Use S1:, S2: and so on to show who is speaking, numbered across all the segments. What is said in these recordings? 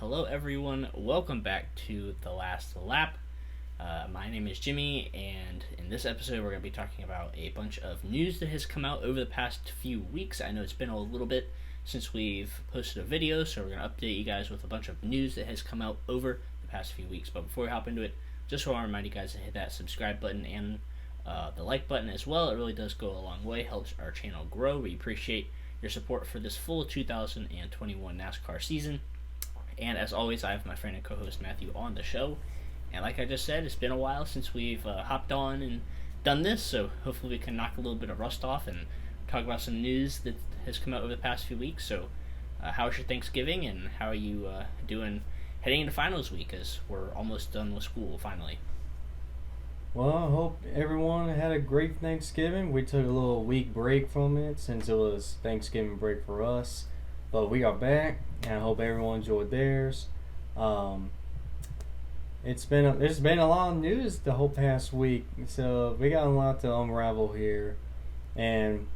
S1: Hello, everyone. Welcome back to The Last Lap. My name is Jimmy, and in this episode, we're going to be talking about a bunch of news that has come out over the past few weeks. I know it's been a little bit since we've posted a video, so we're going to update you guys with a bunch of news that has come out over the past few weeks. But before we hop into it, just want to remind you guys to hit that subscribe button and the like button as well. It really does go a long way, helps our channel grow. We appreciate your support for this full 2021 NASCAR season. And as always, I have my friend and co-host Matthew on the show. And like I just said, it's been a while since we've hopped on and done this, so hopefully we can knock a little bit of rust off and talk about some news that has come out over the past few weeks. So how was your Thanksgiving, and how are you doing heading into finals week, as we're almost done with school finally?
S2: Well, I hope everyone had a great Thanksgiving. We took a little week break from it since it was Thanksgiving break for us. But we are back, and I hope everyone enjoyed theirs. There's been a lot of news the whole past week, so we got a lot to unravel here, and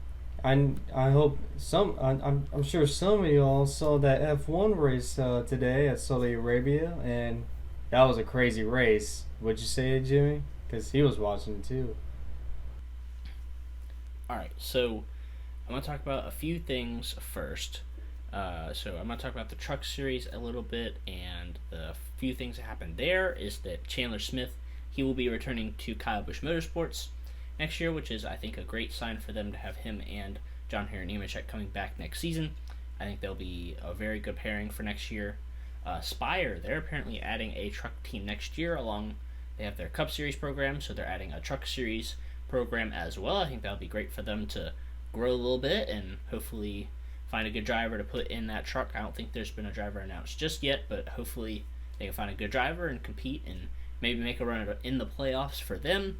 S2: I hope I'm sure some of y'all saw that F1 race today at Saudi Arabia, and that was a crazy race. Would you say it, Jimmy? Because he was watching it too.
S1: Alright, so I'm going to talk about a few things first. So I'm going to talk about the Truck Series a little bit, and the few things that happened there is that Chandler Smith, he will be returning to Kyle Busch Motorsports next year, which is, I think, a great sign for them to have him and John Hunter Nemechek coming back next season. I think they'll be a very good pairing for next year. Spire, they're apparently adding a truck team next year along. They have their Cup Series program, so they're adding a Truck Series program as well. I think that'll be great for them to grow a little bit and hopefully find a good driver to put in that truck. I don't think there's been a driver announced just yet, but hopefully they can find a good driver and compete and maybe make a run in the playoffs for them.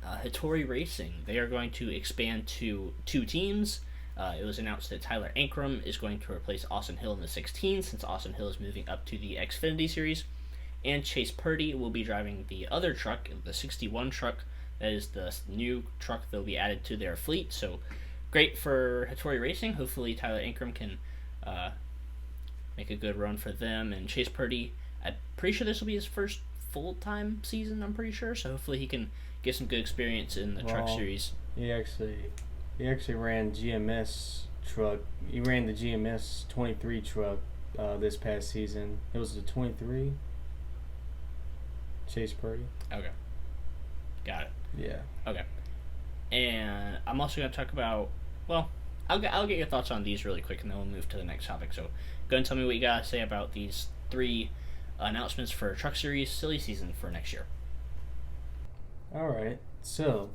S1: Hattori Racing, they are going to expand to 2 teams. It was announced that Tyler Ankrum is going to replace Austin Hill in the 16, since Austin Hill is moving up to the Xfinity Series. And Chase Purdy will be driving the other truck, the 61 truck. That is the new truck that will be added to their fleet. So great for Hattori Racing. Hopefully Tyler Ankrum can make a good run for them. And Chase Purdy, I'm pretty sure this will be his first full-time season, I'm pretty sure. So hopefully he can get some good experience in the Truck Series.
S2: He actually ran GMS truck. He ran the GMS 23 truck this past season. It was the 23. Chase Purdy.
S1: Okay. Got it.
S2: Yeah.
S1: Okay. And I'm also going to talk about, well, I'll get your thoughts on these really quick, and then we'll move to the next topic. So go and tell me what you got to say about these 3 announcements for Truck Series silly season for next year.
S2: All right. So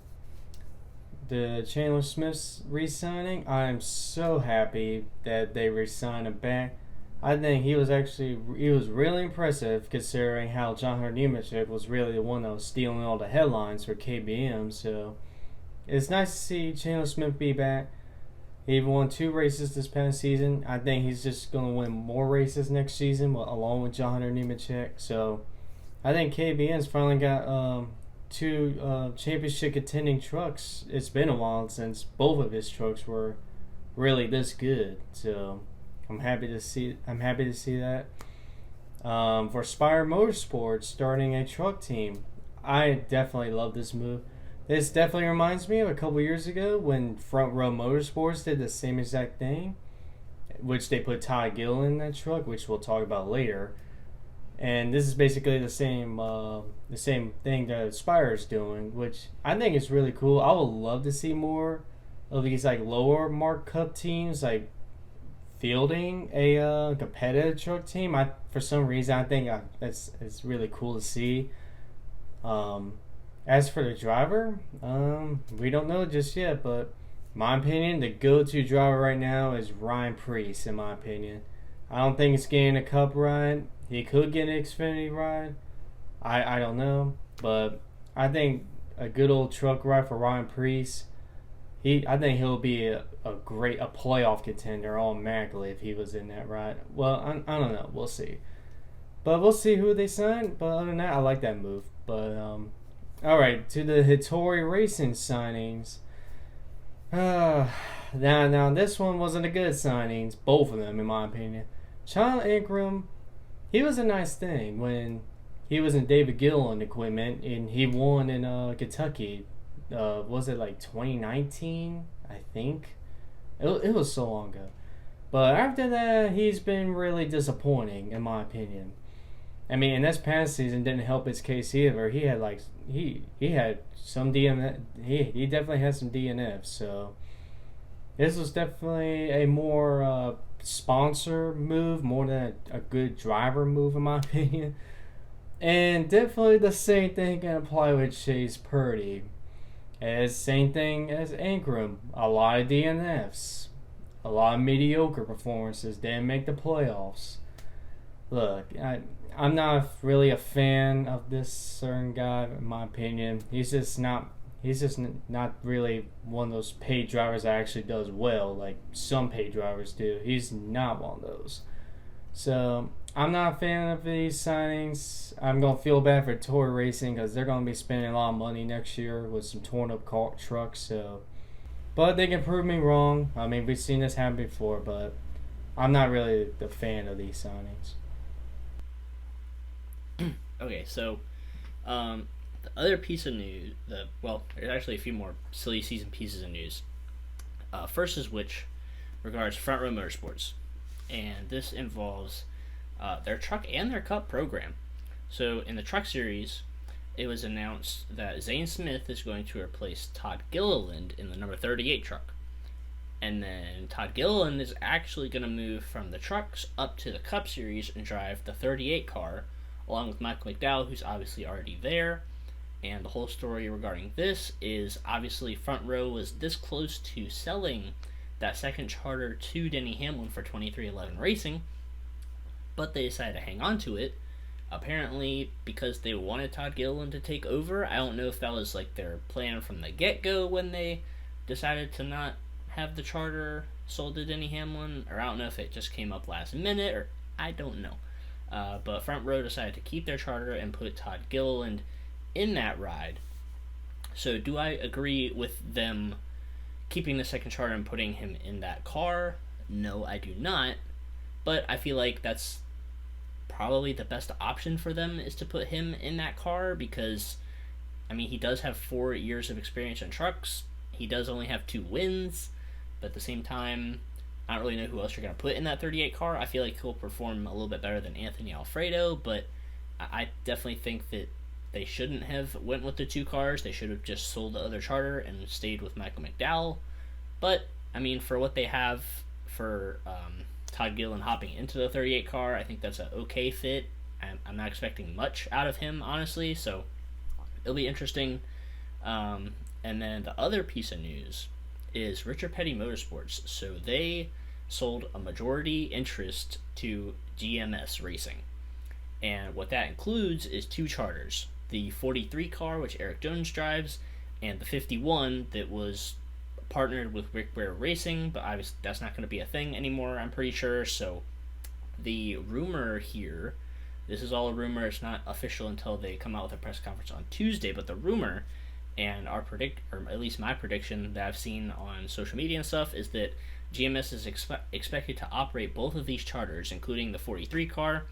S2: the Chandler Smith's re-signing, I'm so happy that they re-signed him back. I think he was really impressive, considering how John Hunter Nemechek was really the one that was stealing all the headlines for KBM. So it's nice to see Chandler Smith be back. He won 2 races this past season. I think he's just going to win more races next season, along with John Hunter Nemechek. So I think KBM's finally got 2 championship contending trucks. It's been a while since both of his trucks were really this good. So I'm happy to see that. For Spire Motorsports starting a truck team, I definitely love this move. This definitely reminds me of a couple years ago when Front Row Motorsports did the same exact thing, which they put Ty Gilliland in that truck, which we'll talk about later. And this is basically the same thing that Spire is doing, which I think is really cool. I would love to see more of these like lower mark cup teams like fielding a competitive truck team. For some reason I think it's really cool to see. As for the driver, we don't know just yet, but my opinion, the go-to driver right now is Ryan Preece. In my opinion, I don't think he's getting a cup ride. He could get an Xfinity ride. I don't know, but I think a good old truck ride for Ryan Preece. I think he'll be a playoff contender automatically if he was in that ride. Well, I don't know. We'll see. But we'll see who they sign. But other than that, I like that move. But all right, to the Hattori Racing signings. Now this one wasn't a good signings, both of them in my opinion. Tyler Ankrum, he was a nice thing when he was in David Gilliland equipment and he won in Kentucky. Was it like 2019? I think it was so long ago. But after that, he's been really disappointing in my opinion. I mean, and this past season didn't help his case either. He had like he had some DNF. He definitely had some DNFs. So this was definitely a more sponsor move more than a good driver move in my opinion. And definitely the same thing can apply with Chase Purdy. As same thing as Ingram. A lot of DNFs. A lot of mediocre performances. Didn't make the playoffs. Look, I'm not really a fan of this certain guy in my opinion. He's just not really one of those paid drivers that actually does well like some paid drivers do. He's not one of those. So I'm not a fan of these signings. I'm going to feel bad for Tour Racing because they're going to be spending a lot of money next year with some torn up trucks. So, but they can prove me wrong. I mean, we've seen this happen before, but I'm not really a fan of these signings.
S1: Okay, so the other piece of news, there's actually a few more silly season pieces of news. First is which regards Front Row Motorsports, and this involves their truck and their cup program. So in the truck series, it was announced that Zane Smith is going to replace Todd Gilliland in the number 38 truck. And then Todd Gilliland is actually going to move from the trucks up to the cup series and drive the 38 car, along with Michael McDowell, who's obviously already there. And the whole story regarding this is obviously Front Row was this close to selling that second charter to Denny Hamlin for 23XI Racing, but they decided to hang on to it, apparently because they wanted Todd Gilliland to take over. I don't know if that was like their plan from the get-go when they decided to not have the charter sold to Denny Hamlin, or I don't know if it just came up last minute, or I don't know. But Front Row decided to keep their charter and put Todd Gilliland in that ride. So do I agree with them keeping the second charter and putting him in that car? No, I do not. But I feel like that's probably the best option for them is to put him in that car because, I mean, he does have 4 years of experience in trucks. He does only have 2 wins. But at the same time, I don't really know who else you're going to put in that 38 car. I feel like he'll perform a little bit better than Anthony Alfredo, but I definitely think that they shouldn't have went with the 2 cars. They should have just sold the other charter and stayed with Michael McDowell. But, I mean, for what they have for Todd Gilliland hopping into the 38 car, I think that's an okay fit. I'm not expecting much out of him, honestly, so it'll be interesting. And then the other piece of news is Richard Petty Motorsports. So they sold a majority interest to GMS Racing. And what that includes is 2 charters. The 43 car, which Eric Jones drives, and the 51 that was partnered with Rick Ware Racing, but obviously that's not going to be a thing anymore, I'm pretty sure. So the rumor here, this is all a rumor, it's not official until they come out with a press conference on Tuesday, but the rumor and or at least my prediction that I've seen on social media and stuff, is that GMS is expected to operate both of these charters, including the 43 car,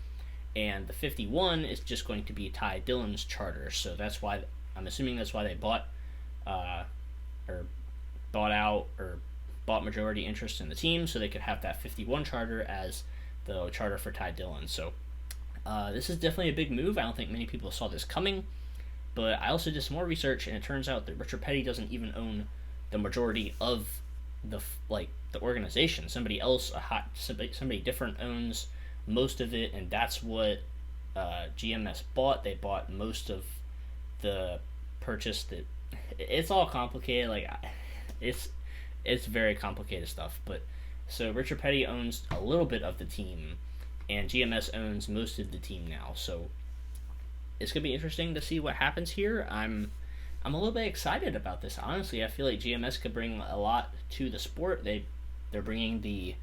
S1: and the 51 is just going to be Ty Dillon's charter. So that's why, I'm assuming that's why they bought majority interest in the team, so they could have that 51 charter as the charter for Ty Dillon. So this is definitely a big move. I don't think many people saw this coming, but I also did some more research, and it turns out that Richard Petty doesn't even own the majority of the organization. Somebody else, somebody different owns most of it, and that's what GMS bought. They bought most of the purchase. That it's all complicated. Like it's very complicated stuff. But so Richard Petty owns a little bit of the team, and GMS owns most of the team now. So it's gonna be interesting to see what happens here. I'm a little bit excited about this. Honestly, I feel like GMS could bring a lot to the sport. They're bringing the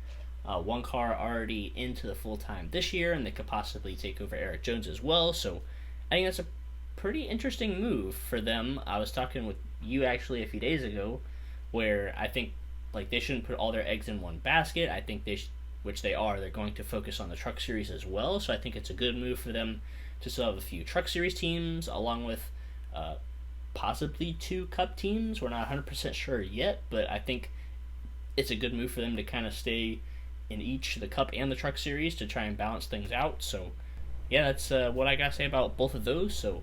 S1: 1 car already into the full time this year, and they could possibly take over Eric Jones as well. So I think that's a pretty interesting move for them. I was talking with you actually a few days ago, where I think like they shouldn't put all their eggs in one basket. I think which they are, they're going to focus on the Truck Series as well. So I think it's a good move for them to still have a few Truck Series teams, along with possibly 2 Cup teams. We're not 100% sure yet, but I think it's a good move for them to kind of stay in each the Cup and the Truck Series to try and balance things out. So, yeah, that's what I gotta say about both of those. So,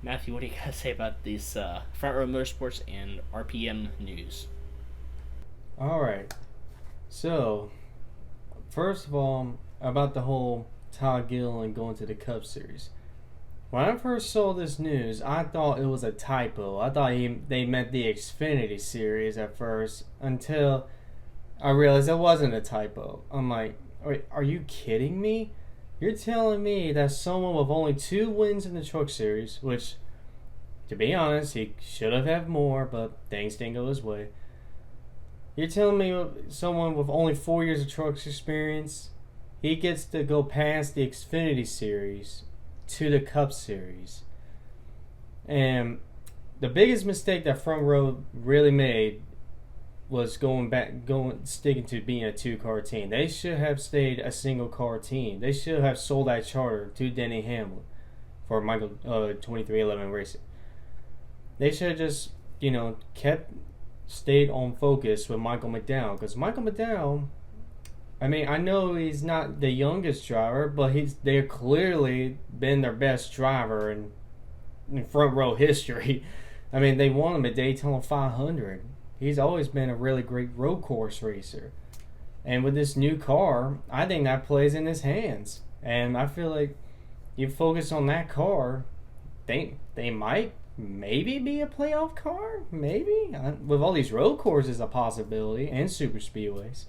S1: Matthew, what do you gotta say about these Front Row Motorsports and RPM news?
S2: All right. So, first of all, about the whole Todd Gilliland going to the Cup Series. When I first saw this news, I thought it was a typo. I thought they meant the Xfinity Series at first, until I realized it wasn't a typo. I'm like, are you kidding me? You're telling me that someone with only 2 wins in the Truck Series, which, to be honest, he should have had more, but things didn't go his way. You're telling me someone with only 4 years of trucks experience, he gets to go past the Xfinity Series to the Cup Series. And the biggest mistake that Front Row really made was sticking to being a 2-car team. They should have stayed a single-car team. They should have sold that charter to Denny Hamlin for Michael 2311 Racing. They should have just, stayed on focus with Michael McDowell, because Michael McDowell, I know he's not the youngest driver, but they've clearly been their best driver in Front Row history. They won him at Daytona 500. He's always been a really great road course racer. And with this new car, I think that plays in his hands. And I feel like you focus on that car, they might maybe be a playoff car. Maybe. With all these road courses, a possibility, and super speedways.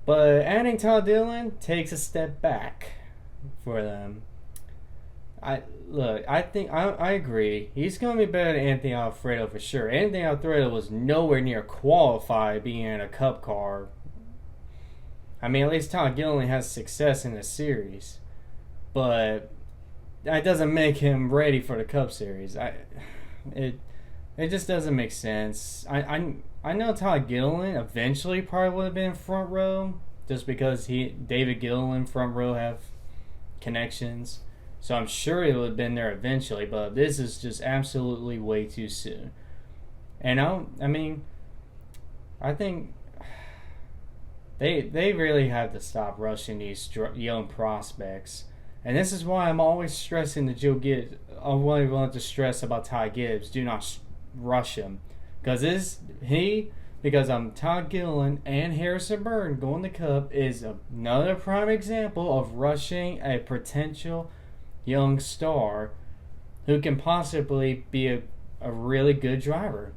S2: But adding Todd Gilliland takes a step back for them. I agree. He's going to be better than Anthony Alfredo for sure. Anthony Alfredo was nowhere near qualified being in a Cup car. At least Todd Gilliland has success in the series, but that doesn't make him ready for the Cup Series. It just doesn't make sense. I know Todd Gilliland eventually probably would have been Front Row, just because David Gilliland Front Row have connections. So I'm sure he would have been there eventually, but this is just absolutely way too soon. And I think they really have to stop rushing these young prospects. And this is why I'm always stressing to Joe Gibbs. I really want to stress about Ty Gibbs. Do not rush him. Because Todd Gilliland and Harrison Burton going to Cup is another prime example of rushing a potential young star who can possibly be a really good driver.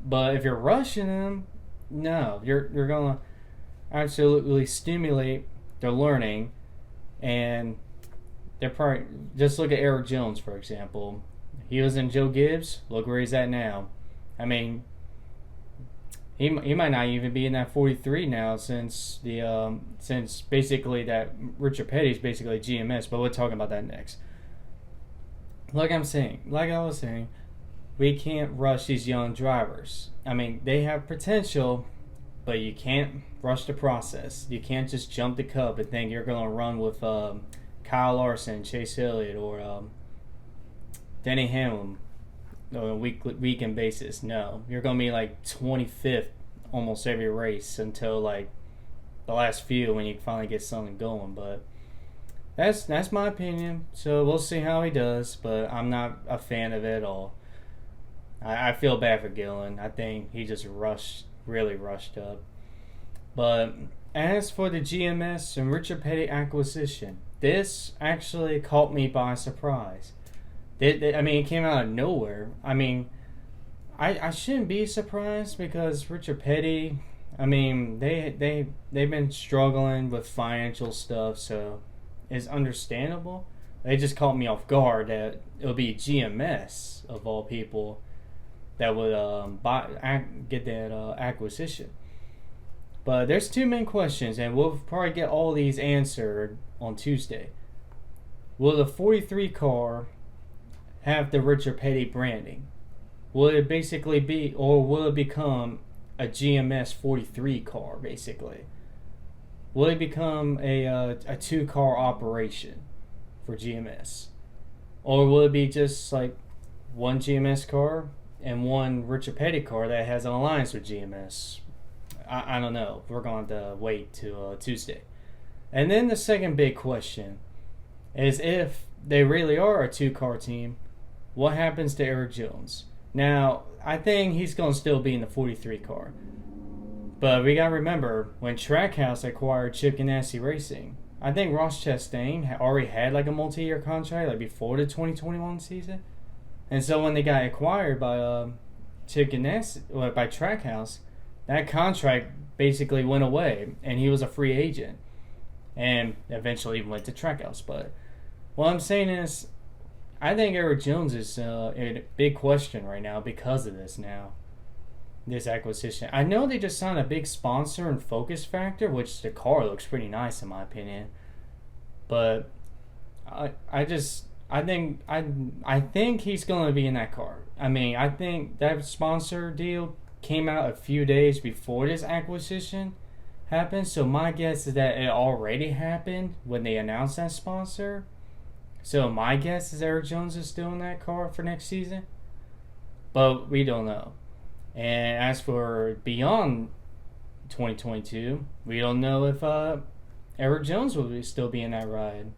S2: But if you're rushing them, no, you're going to absolutely stimulate their learning. And they're probably, just look at Eric Jones, for example. He was in Joe Gibbs. Look where he's at now. He might not even be in that 43 now, since basically that Richard Petty's basically GMS. But we'll talk about that next. Like I was saying, we can't rush these young drivers. They have potential, but you can't rush the process. You can't just jump the Cup and think you're going to run with Kyle Larson, Chase Elliott, or Denny Hamlin on a weekend basis. No, you're going to be like 25th almost every race until like the last few when you finally get something going. But that's my opinion. So we'll see how he does, but I'm not a fan of it at all. I feel bad for Gilliland. I think he just really rushed up. But as for the GMS and Richard Petty acquisition, this actually caught me by surprise. It came out of nowhere. I shouldn't be surprised, because Richard Petty, they've been struggling with financial stuff, so it's understandable. They just caught me off guard that it would be GMS of all people that would get that acquisition. But there's 2 main questions, and we'll probably get all these answered on Tuesday. Will the 43 car have the Richard Petty branding? Will it basically be, or will it become a GMS 43 car, basically? will it become a 2-car operation for GMS, or will it be just like one GMS car and one Richard Petty car that has an alliance with GMS? I don't know. We're going to wait till Tuesday. And then the second big question is, if they really are a 2-car team, what happens to Eric Jones? Now, I think he's going to still be in the 43 car. But we got to remember, when Trackhouse acquired Chip Ganassi Racing, I think Ross Chastain already had like a multi-year contract like before the 2021 season. And so when they got acquired by Chip Ganassi, by Trackhouse, that contract basically went away, and he was a free agent, and eventually went to Trackhouse. But what I'm saying is, I think Eric Jones is a big question right now because of this acquisition. I know they just signed a big sponsor in Focus Factor, which the car looks pretty nice in my opinion. But I think he's going to be in that car. I mean, I think that sponsor deal came out a few days before this acquisition happened, so my guess is that it already happened when they announced that sponsor. So my guess is Eric Jones is still in that car for next season, but we don't know. And as for beyond 2022, we don't know if Eric Jones will still be in that ride.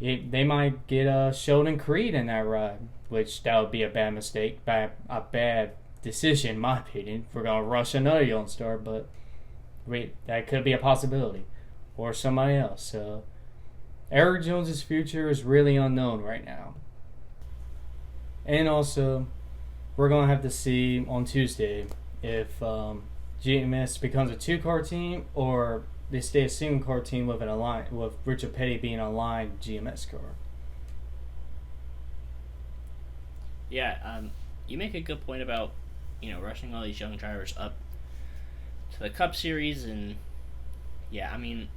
S2: They might get Sheldon Creed in that ride, which that would be a bad mistake, a bad decision in my opinion. If we're gonna rush another young star, but that could be a possibility, or somebody else. So Eric Jones's future is really unknown right now. And also, we're gonna have to see on Tuesday if GMS becomes a 2-car team, or they stay a single-car team with with Richard Petty being a line GMS car.
S1: Yeah, you make a good point about rushing all these young drivers up to the Cup Series, and yeah, I mean,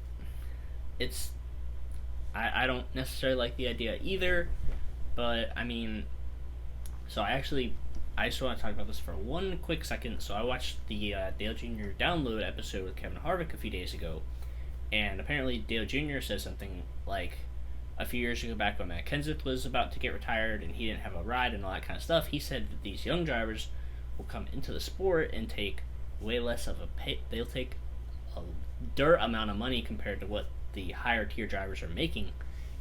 S1: it's I don't necessarily like the idea either, but I mean, so I just want to talk about this for one quick second. So I watched the Dale Jr. Download episode with Kevin Harvick a few days ago, and apparently Dale Jr. said something like a few years ago, back when Matt Kenseth was about to get retired and he didn't have a ride and all that kind of stuff, he said that these young drivers will come into the sport and take way less of a pay. They'll take a dirt amount of money compared to what the higher tier drivers are making,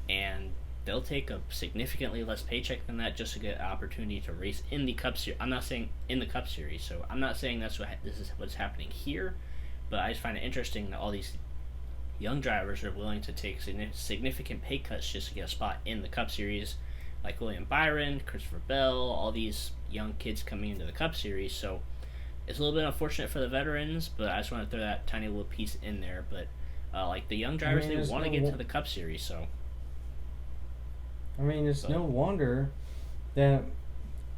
S1: and they'll take a significantly less paycheck than that just to get an opportunity to race in the Cup Series. I'm not saying in the Cup Series, so I'm not saying this is what's happening here, but I just find it interesting that all these young drivers are willing to take significant pay cuts just to get a spot in the Cup Series, like William Byron, Christopher Bell, all these young kids coming into the Cup Series. So it's a little bit unfortunate for the veterans, but I just want to throw that tiny little piece in there. But like the young drivers, they want to get to the Cup Series. So
S2: I mean, it's no wonder that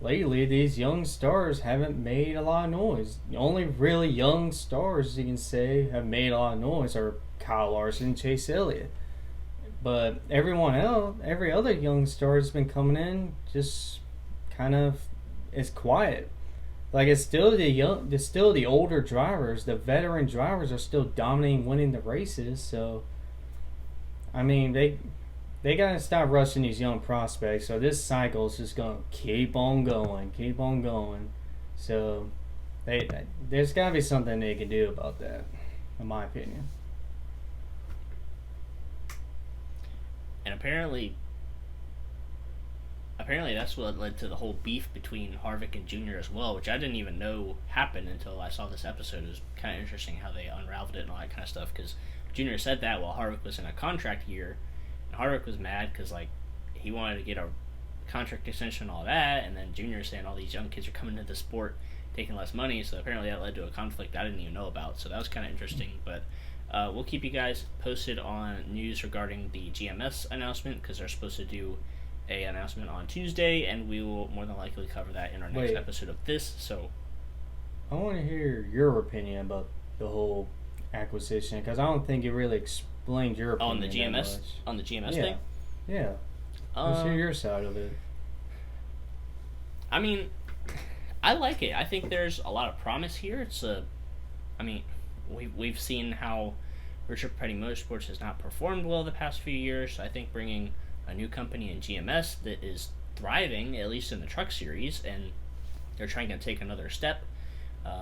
S2: lately these young stars haven't made a lot of noise. The only really young stars you can say have made a lot of noise are Kyle Larson, Chase Elliott. But everyone else, every other young star that's been coming in, just kind of is quiet. Like it's still the older drivers, the veteran drivers are still dominating, winning the races. So, I mean, they gotta stop rushing these young prospects. So this cycle is just gonna keep on going. So, there's gotta be something they can do about that, in my opinion.
S1: And apparently that's what led to the whole beef between Harvick and Jr. as well, which I didn't even know happened until I saw this episode. It was kind of interesting how they unraveled it and all that kind of stuff, because Jr. said that while Harvick was in a contract year, and Harvick was mad because like he wanted to get a contract extension and all that, and then Jr. saying all these young kids are coming into the sport taking less money, so apparently that led to a conflict I didn't even know about. So that was kind of interesting, but we'll keep you guys posted on news regarding the GMS announcement, because they're supposed to do a announcement on Tuesday, and we will more than likely cover that in our next episode of this. So
S2: I want to hear your opinion about the whole acquisition, because I don't think you really explained your opinion
S1: on the GMS thing.
S2: Yeah, let's hear your side of it.
S1: I mean, I like it. I think there's a lot of promise here. We've seen how Richard Petty Motorsports has not performed well the past few years. So I think bringing a new company in GMS that is thriving, at least in the truck series, and they're trying to take another step,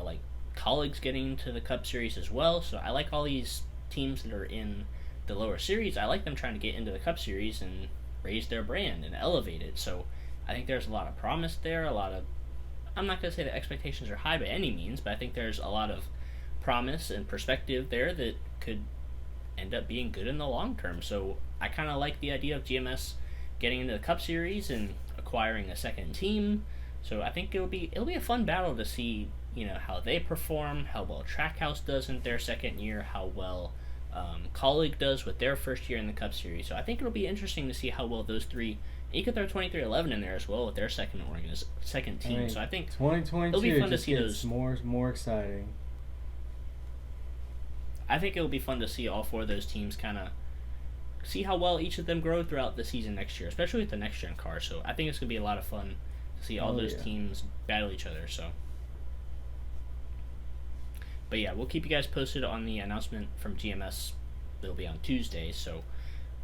S1: like colleagues getting to the Cup Series as well. So I like all these teams that are in the lower series. I like them trying to get into the Cup Series and raise their brand and elevate it. So I think there's a lot of promise there, I'm not going to say the expectations are high by any means, but I think there's a lot of promise and perspective there that could end up being good in the long term. So I kind of like the idea of GMS getting into the Cup Series and acquiring a second team. So I think it'll be a fun battle to see, how they perform, how well Trackhouse does in their second year, how well Colleague does with their first year in the Cup Series. So I think it'll be interesting to see how well those three. You could throw 2311 in there as well with their second team. So I think
S2: 2022
S1: it'll be fun to see those.
S2: More exciting.
S1: I think it'll be fun to see all four of those teams kind of see how well each of them grow throughout the season next year, especially with the next gen car. So I think it's gonna be a lot of fun to see all those teams battle each other. So, but yeah, we'll keep you guys posted on the announcement from GMS. It'll be on Tuesday. So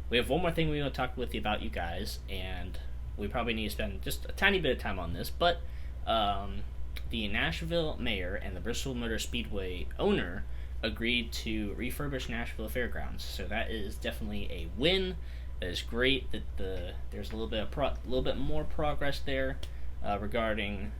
S1: we have one more thing we want to talk with you about, you guys, and we probably need to spend just a tiny bit of time on this. But the Nashville mayor and the Bristol Motor Speedway owner agreed to refurbish Nashville Fairgrounds. So that is definitely a win. That is great that there's a little bit more progress there regarding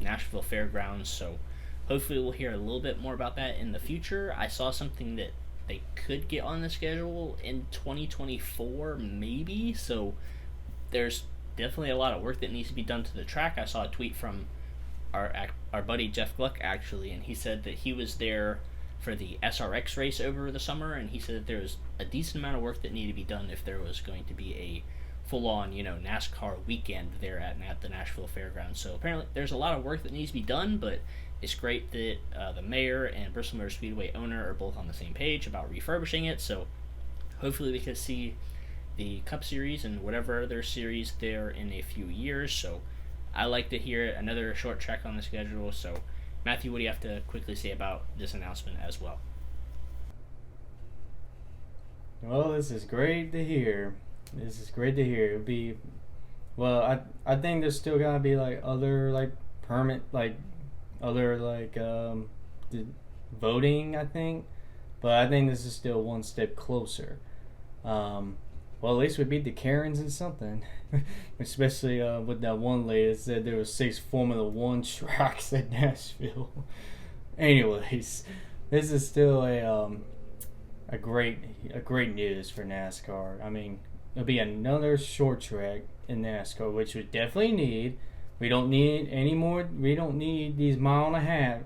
S1: Nashville Fairgrounds. So hopefully we'll hear a little bit more about that in the future. I saw something that they could get on the schedule in 2024, maybe. So there's definitely a lot of work that needs to be done to the track. I saw a tweet from our buddy Jeff Gluck, actually, and he said that he was there for the SRX race over the summer, and he said that there was a decent amount of work that needed to be done if there was going to be a full-on, NASCAR weekend there at the Nashville Fairgrounds. So apparently there's a lot of work that needs to be done, but it's great that the mayor and Bristol Motor Speedway owner are both on the same page about refurbishing it. So hopefully we can see the Cup Series and whatever other series there in a few years. So I like to hear another short track on the schedule. So Matthew, what do you have to quickly say about this announcement as well?
S2: Well, this is great to hear. It'll be, well, I think there's still gotta be other permit voting, I think, but I think this is still one step closer. Well, at least we beat the Karens in something, especially with that one lady that said there was 6 Formula One tracks at Nashville. Anyways, this is still a great news for NASCAR. I mean, it'll be another short track in NASCAR, which we definitely need. We don't need any more. We don't need these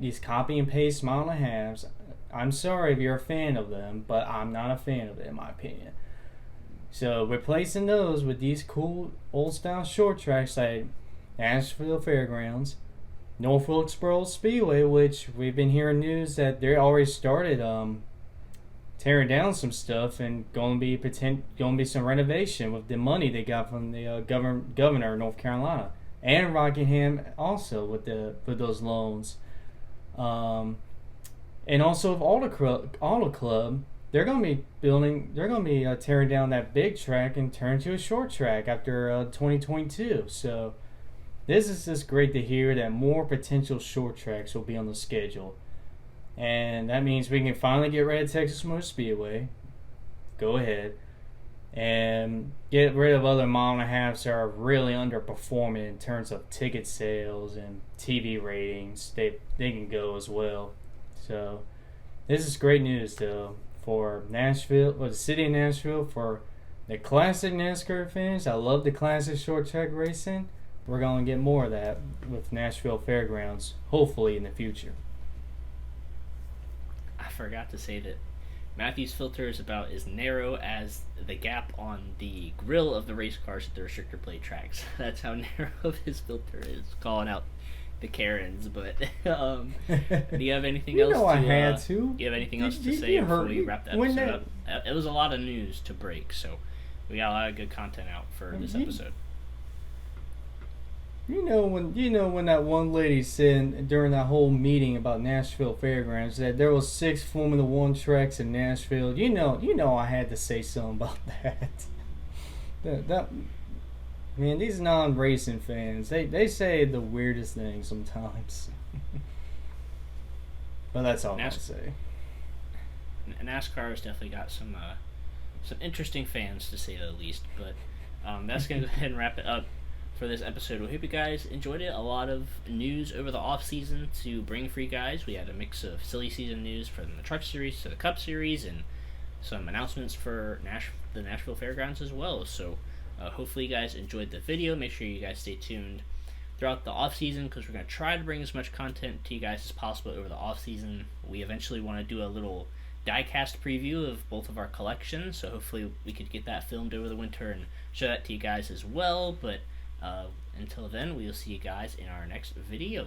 S2: these copy and paste mile and a halves. I'm sorry if you're a fan of them, but I'm not a fan of it, in my opinion. So replacing those with these cool old style short tracks like Nashville Fairgrounds, North Wilkesboro Speedway, which we've been hearing news that they already started tearing down some stuff and going to be some renovation with the money they got from the governor of North Carolina and Rockingham also with those loans, and also of Auto Club. They're going to be tearing down that big track and turn to a short track after 2022. So this is just great to hear that more potential short tracks will be on the schedule. And that means we can finally get rid of Texas Motor Speedway. Go ahead. And get rid of other mile and a halves that are really underperforming in terms of ticket sales and TV ratings. They can go as well. So this is great news, though, for Nashville, or the city of Nashville, for the classic NASCAR fans. I love the classic short track racing. We're going to get more of that with Nashville Fairgrounds, hopefully in the future.
S1: I forgot to say that Matthew's filter is about as narrow as the gap on the grill of the race cars at the restrictor plate tracks. That's how narrow his filter is, calling out the Karens. But do you have anything else?
S2: I had to.
S1: Do you have anything else to say before we wrap the episode up? It was a lot of news to break, so we got a lot of good content out for this episode.
S2: when that one lady said during that whole meeting about Nashville Fairgrounds that there was 6 Formula 1 tracks in Nashville. I had to say something about that. that man, these non-racing fans, they say the weirdest things sometimes. But that's all I say.
S1: NASCAR has definitely got some interesting fans, to say the least. But that's going to go ahead and wrap it up for this episode. We hope you guys enjoyed it. A lot of news over the off season to bring for you guys. We had a mix of silly season news from the Truck Series to the Cup Series, and some announcements for the Nashville Fairgrounds as well. So hopefully you guys enjoyed the video. Make sure you guys stay tuned throughout the off season, because we're going to try to bring as much content to you guys as possible over the off season. We eventually want to do a little diecast preview of both of our collections, so hopefully we could get that filmed over the winter and show that to you guys as well. But until then, we'll see you guys in our next video.